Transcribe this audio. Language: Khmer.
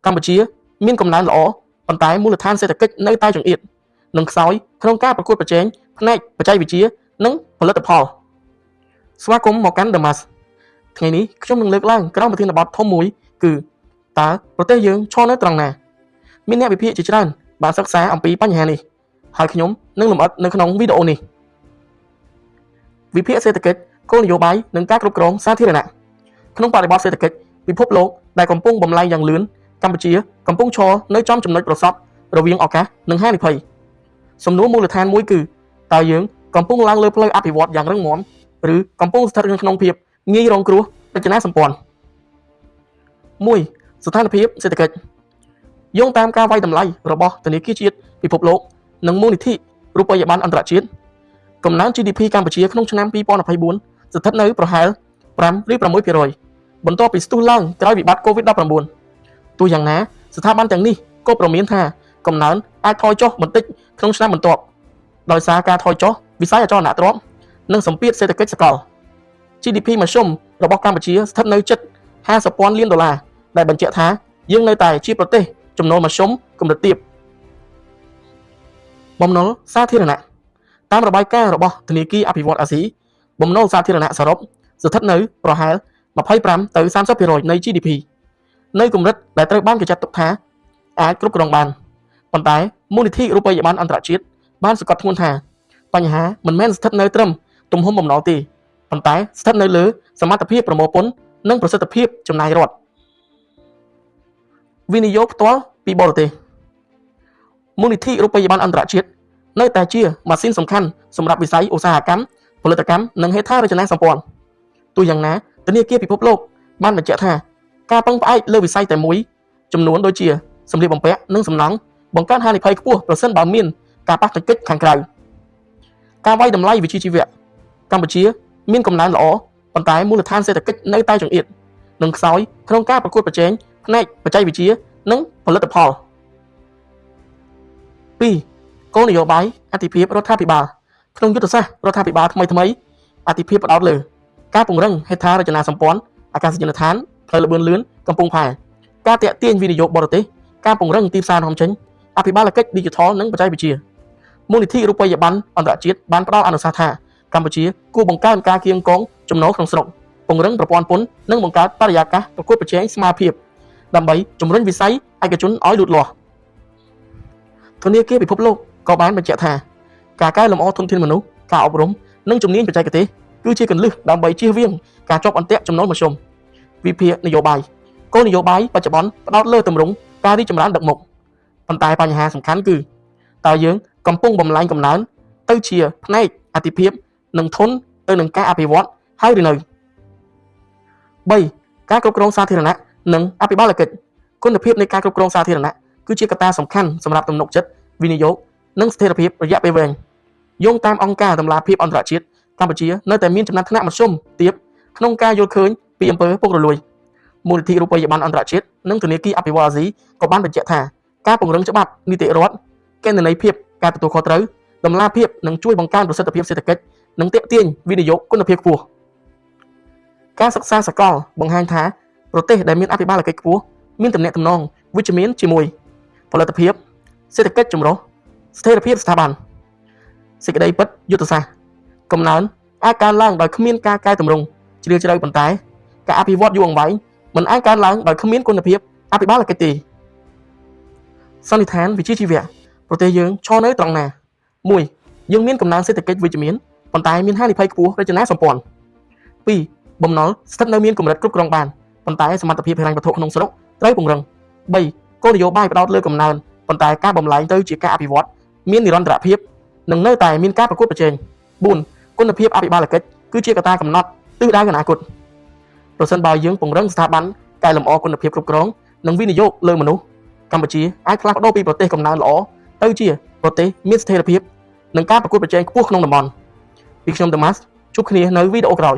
កម្ពុជាមានកំណើនល្អប៉ុន្តែមូលដ្ឋានសេដ្ឋកិច្ចនៅតែចង្អៀតនិងខ្សោយក្នុងការប្រកួតប្រជែងផ្នែកបច្ចេកវិទ្យានិងផលិតផលស្វាគមន៍មកកាន់ The Mask ថ្ងៃនេះខ្ញុំនឹងលើកឡើងក្រោមប្រធានបទធំមួយគឺតើប្រទេសយើងឈរនៅត្រង់ណាមានអ្នកវិភាគជាច្រើនបានសិក្សាអំពីបញ្ហានេះហើយខ្ញុំនឹងលម្អិតនៅក្នុងវីដេអូនេះវិភាគសេដ្ឋកិច្ចគោលនយោបាយនិងការគ្រប់គ្រងសាធារណៈក្នុងបរិបទសេដ្ឋកិច្ចពិភពលោកដែលកំពុងបំលែងយ៉ាងលឿនកម្ពុជាកំពុងឈរនៅចំចំណុចប្រសពរវាងឱកាសនិងហានិភ័យសំណួរមូលដ្ឋានមួយគឺតើយើងកំពុងឡើងលើផ្លូវអភិវឌ្ឍយ៉ាងរឹងមាំឬកំពុងស្ថិតក្នុងភាពងាយរងគ្រោះរចនាសម្ព័ន្ធ1ស្ថានភាពសេដ្ឋកិច្ចយោងតាមការវាយតម្លៃរបស់ធនាគារជាតិពិភពលោកនិងមូលនិធិរូបិយប័ណ្ណអន្តរជាតិកំណើន GDP កម្ពុជាក្នុងឆ្នាំ2024ស្ថិតនៅប្រហែល5 ឬ 6% បន្ទាប់ពីស្ទុះឡើងក្រោយវិបត្តិ COVID-19 ទោះយ៉ាងណាស្ថាប័នទាំងនេះក៏ប្រមានថាកំណើនអាចថយចុះបន្តិចក្នុងឆ្នាំបន្ទាប់ដោយសារការថយចុះវិស័យអចលនទ្រព្យនិងសម្ពាធសេដ្ឋកិច្ចសកល GDP មធ្យមរបស់កម្ពុជាស្ថិតនៅជិត$50,000 លានដែលបញ្ជាក់ថាយើងនៅតែជាប្រទេសចំណូលមធ្យមកម្រិតទាបបំណុលសាធារណៈតាមរបាយការណ៍របស់ធនាគារអភិវឌ្ឍន៍អាស៊ីបំណុលសាធារណៈសរុបស្ថិតនៅប្រហែល25ទៅ30% នៃ GDP នៅកម្រិតដែលត្រូវបានគេចាត់ទុកថាអាចគ្រប់គ្រងបានប៉ុន្តែមូលនិធិរូបិយប័ណ្ណអន្តរជាតិបានសង្កត់ធ្ងន់ថាបញ្ហាមិនមែនស្ថិតនៅត្រឹមទំហំបំណុលទេប៉ុន្តែស្ថិតនៅលើសមត្ថភាពប្រមូលពន្ធនិងប្រសិទ្ធភាពចំណាយរដ្ឋវិនិយោគផ្ទាល់ពីបរទេសមូលនិធិរូបិយប័ណ្ណអន្តរជាតិនៅតែជាម៉ាស៊ីនសំខាន់សម្រាប់វិស័យឧស្សាហកម្មផលិតកម្មនិងហេដ្ឋារចនាសម្ព័ន្ធទោះយ៉ាងណាធនាគារពិភពលោកបានបញ្ជាក់ថាការពឹងផ្អែកលើវិស័យតែមួយចំនួនដូចជាសម្លៀកបំពាក់និងសំណង់បង្កើនហានិភ័យខ្ពស់ប្រសិនបើមានការប៉ះទង្គិចខាងក្រៅការវាយតម្លៃវិជ្ជាជីវៈកម្ពុជាមានកំណើនល្អប៉ុន្តែមូលដ្ឋានសេដ្ឋកិច្ចនៅតែចង្អៀតនិងខ្សោយក្នុងការប្រកួតប្រជែងផ្នែកបច្ចេកវិទ្យានិងផលិតផល2គោលនយោបាយអធិភាពរដ្ឋាភិបាលក្នុងយុទ្ធសាស្ត្ររដ្ឋាភិបាលថ្មីអធិភាពផ្ដោតលើការពង្រឹងហេដ្ឋារចនាសម្ព័ន្ធអាកាសយានដ្ឋានផ្លូវល្បឿនលឿនកំពង់ផែការទាក់ទាញវិនិយោគបរទេសការពង្រឹងទីផ្សារនាំចេញអភិបាលកិច្ច Digital និងបច្ចេកវិទ្យាមូលនិធិរូបិយប័ណ្ណអន្តរជាតិបានផ្ដល់អនុសាសន៍ថាកម្ពុជាគួរបង្កើនការគៀងគងចំណូលក្នុងស្រុកពង្រឹងប្រព័ន្ធពន្ធនិងបង្កើតបរិយាកាសប្រកួតប្រជែងស្មើភាពដើម្បីជំរុញវិស័យឯកជនឲ្យលូតលាស់ធនាគារពិភពលោកក៏បានបញ្ជាក់ថាការកែលម្អធនធានមនុស្សការអប់រំនិងជំនាញបច្ចេកទេសគឺជាគន្លឹះដើម្បីជៀសវាងការជាប់អន្ទាក់ចំណូលមធ្យមវិភាគនយោបាយគោលនយោបាយបច្ចុប្បន្នផ្ដោតលើទម្រង់ការរីកចម្រើនដឹកមុខប៉ុន្តែបញ្ហាសំខាន់គឺតើយើងកំពុងបំលែងកំណើនទៅជាផ្នែកអធិភាពនិងធនទៅនឹងការអភិវឌ្ឍហើយឬនៅ3ការគ្រប់គ្រងសាធារណៈនិងអភិបាលកិច្ចគុណភាពនៃការគ្រប់គ្រងសាធារណៈគឺជាកត្តាសំខាន់សម្រាប់ទំនុកចិត្តវិនិយោគនិងស្ថិរភាពរយៈពេលវែងយោងតាមអង្គការតម្លាភាពអន្តរជាតិកម្ពុជានៅតែមានចំណាត់ថ្នាក់មធ្យមទាបក្នុងការយល់ឃើញពីអំពើពុករលួយមូលនិធិរូបិយប័ណ្ណអន្តរជាតិនិងធនាគារអភិវឌ្ឍន៍អាស៊ីក៏បានបញ្ជាក់ថាការពង្រឹងច្បាប់នីតិរដ្ឋគណនេយ្យភាពការទទួលខុសត្រូវតម្លាភាពនិងជួយបង្កើនប្រសិទ្ធភាពសេដ្ឋកិច្ចនិងទាក់ទាញវិនិយោគគុណភាពខ្ពស់ការសិក្សាសកលបង្ហាញថាប្រទេសដែលមានអភិបាលកិច្ចខ្ពស់មានទំនាក់ទំនងវិជ្ជមានជាមួយផលិតភាពសេដ្ឋកិច្ចចម្រុះស្ថិរភាពស្ថាប័នសេចក្តីពិតយុទ្ធសាស្ត្រកំណើនអាចកើនឡើងដោយគ្មានការកែតម្រង់ជ្រាលជ្រៅប៉ុន្តែការអភិវឌ្ឍយូរអង្វែងមិនអាចកើនឡើងដោយគ្មានគុណភាពអភិបាលកិច្ចទេសន្និដ្ឋានវិជ្ជាជីវៈប្រទេសយើងឈរនៅត្រង់ណា1យើងមានកំណើនសេដ្ឋកិច្ចវិជ្ជមានប៉ុន្តែមានហានិភ័យខ្ពស់រចនាសម្ព័ន្ធ2បំណុលស្ថិតនៅមានកម្រិតគ្រប់គ្រងបានប៉ុន្តែសមត្ថភាពហិរញ្ញវត្ថុក្នុងស្រុកត្រូវពង្រឹង3គោលនយោបាយផ្ដោតលើកំណើនប៉ុន្តែការបំលែងទៅជាការអភិវឌ្ឍមាននិរន្តរភាពនិងនៅតែមានការប្រកួតប្រជែង4គុណភាពអភិបាលកិច្ចគឺជាកត្តាកំណត់ទិសដៅអនាគតប្រសិនបើយើងពង្រឹងស្ថាប័នកែលម្អគុណភាពគ្រប់គ្រងនិងវិនិយោគលើមនុស្សកម្ពុជាអាចផ្លាស់ប្ដូរពីប្រទេសកំណើនល្អទៅជាប្រទេសមានស្ថិរភាពនិងការប្រកួតប្រជែងខ្ពស់ក្នុងតំបន់ពីខ្ញុំ The Mask ជួបគ្នានៅវីដេអូក្រោយ